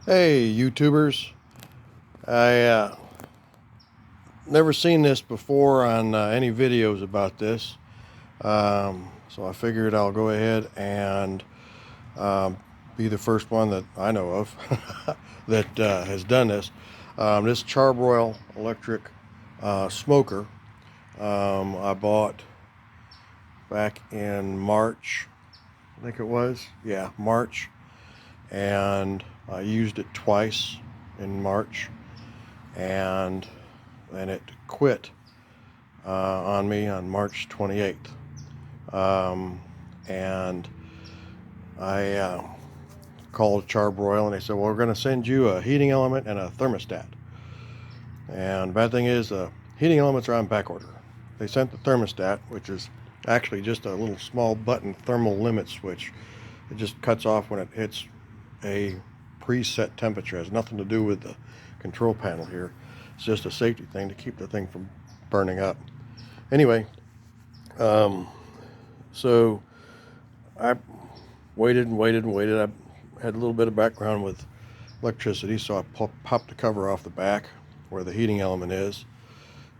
Hey, YouTubers. I never seen this before on any videos about this. So I figured I'll go ahead and um, be the first one that I know of that has done this. This Charbroil electric smoker I bought back in March, I think it was. Yeah, March. And I used it twice in March. And then it quit on me on March 28th. And I called Charbroil and they said, well, we're going to send you a heating element and a thermostat. And the bad thing is the heating elements are on back order. They sent the thermostat, which is actually just a little small button thermal limit switch. It just cuts off when it hits a preset temperature. It has nothing to do with the control panel here. It's just a safety thing to keep the thing from burning up. Anyway, so I waited and waited and waited. I had a little bit of background with electricity, so I popped the cover off the back where the heating element is.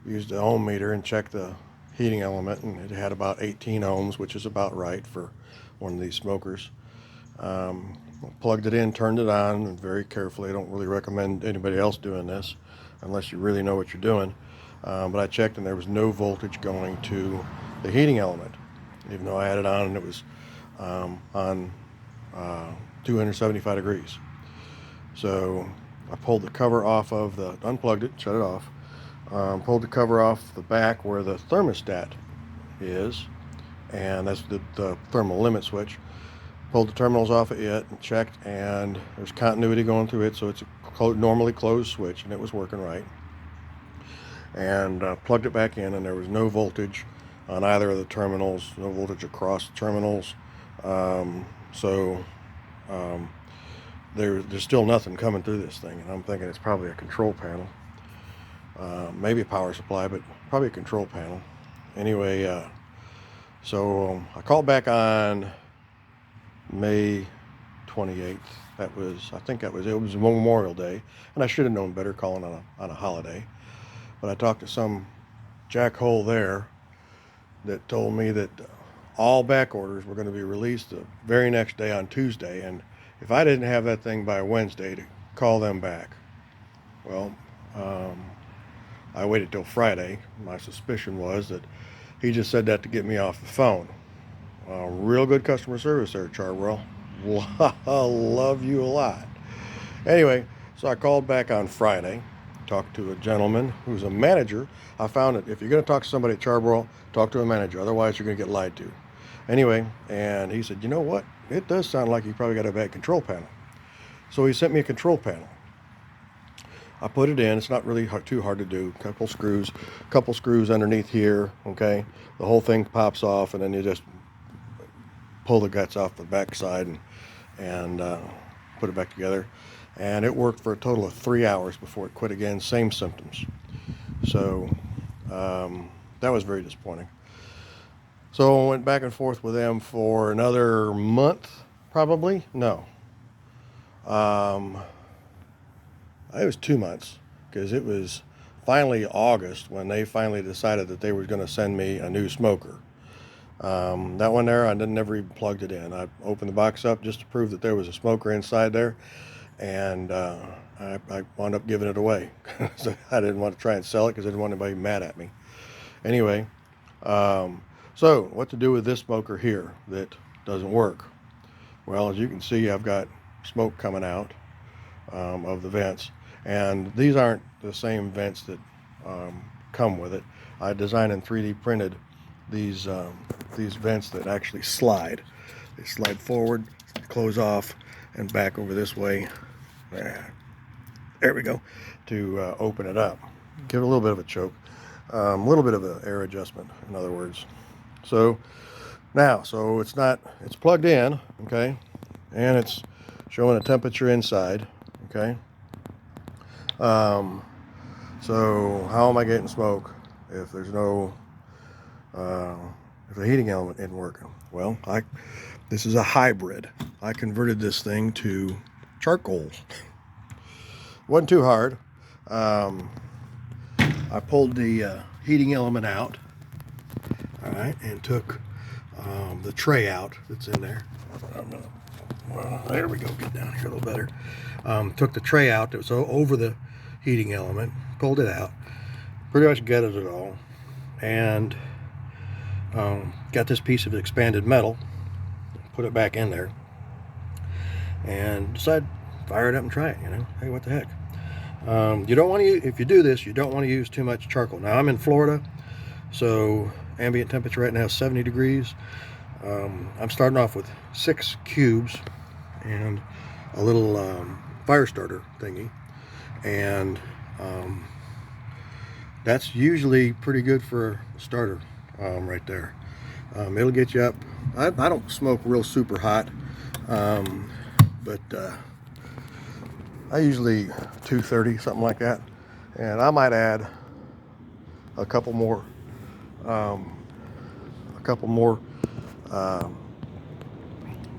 Used the ohm meter and checked the heating element, and it had about 18 ohms, which is about right for one of these smokers. Plugged it in, turned it on, and very carefully. I don't really recommend anybody else doing this unless you really know what you're doing. But I checked and there was no voltage going to the heating element, even though I had it on and it was on 275 degrees. So I pulled the cover off of unplugged it, shut it off, pulled the cover off the back where the thermostat is, and that's the thermal limit switch. Pulled the terminals off of it and checked, and there's continuity going through it, so it's a normally closed switch, and it was working right. And plugged it back in, and there was no voltage on either of the terminals, no voltage across the terminals. So there's still nothing coming through this thing, and I'm thinking it's probably a control panel. Maybe a power supply, but probably a control panel. Anyway, so I called back on May 28th. It was Memorial Day, and I should have known better calling on a holiday. But I talked to some jackhole there that told me that all back orders were going to be released the very next day on Tuesday, and if I didn't have that thing by Wednesday, to call them back. Well, I waited till Friday. My suspicion was that he just said that to get me off the phone. Real good customer service there, Charbroil. Love you a lot. Anyway, so I called back on Friday, talked to a gentleman who's a manager. I found that if you're going to talk to somebody at Charbroil, talk to a manager. Otherwise, you're going to get lied to. Anyway, and he said, you know what? It does sound like you probably got a bad control panel. So he sent me a control panel. I put it in. It's not really too hard to do. Couple screws underneath here. Okay, the whole thing pops off, and then you just pull the guts off the back side and put it back together. And it worked for a total of 3 hours before it quit again. Same symptoms. So that was very disappointing. So I went back and forth with them for another month, probably. No. It was 2 months, because it was finally August when they finally decided that they were going to send me a new smoker. That one there, I never even plugged it in. I opened the box up just to prove that there was a smoker inside there, and I wound up giving it away. So I didn't want to try and sell it because I didn't want anybody mad at me. Anyway, so what to do with this smoker here that doesn't work? Well, as you can see, I've got smoke coming out of the vents, and these aren't the same vents that come with it. I designed and 3D printed these vents that actually slide. They slide forward, close off, and back over this way. There we go, to open it up. Give it a little bit of a choke, a little bit of an air adjustment, in other words. So now, it's plugged in, okay, and it's showing a temperature inside, okay. So how am I getting smoke if there's no if the heating element isn't working? Well, this is a hybrid. I converted this thing to charcoal. wasn't too hard. I pulled the heating element out, all right, and took the tray out that's in there. Well, there we go, get down here a little better. Took the tray out that was over the heating element, pulled it out, pretty much gutted it all, and got this piece of expanded metal, put it back in there, and decided fire it up and try it. Hey, what the heck. You don't want to, if you do this, you don't want to use too much charcoal. Now I'm in Florida, so ambient temperature right now is 70 degrees. I'm starting off with 6 cubes and a little fire starter thingy, and that's usually pretty good for a starter right there. It'll get you up. I don't smoke real super hot, but I usually 230, something like that, and I might add a couple more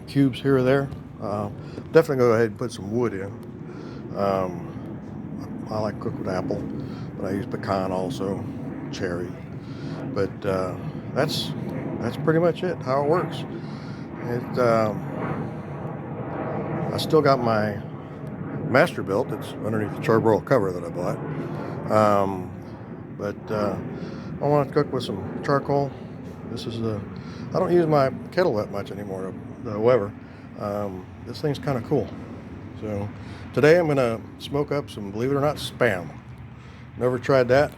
cubes here or there. Definitely go ahead and put some wood in. I like to cook with apple, but I use pecan also, cherry. But that's pretty much it. How it works. I still got my Masterbuilt that's underneath the Charbroil cover that I bought. I want to cook with some charcoal. This is I don't use my kettle that much anymore, however. This thing's kind of cool. So today I'm gonna smoke up some, believe it or not, Spam. Never tried that.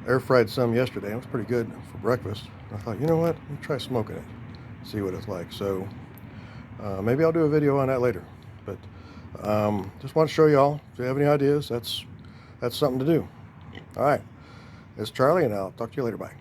Air fried some yesterday. It was pretty good for breakfast. I thought, you know what, let me try smoking it, see what it's like. So maybe I'll do a video on that later. But just want to show y'all, if you have any ideas, that's something to do. All right, it's Charlie, and I'll talk to you later. Bye.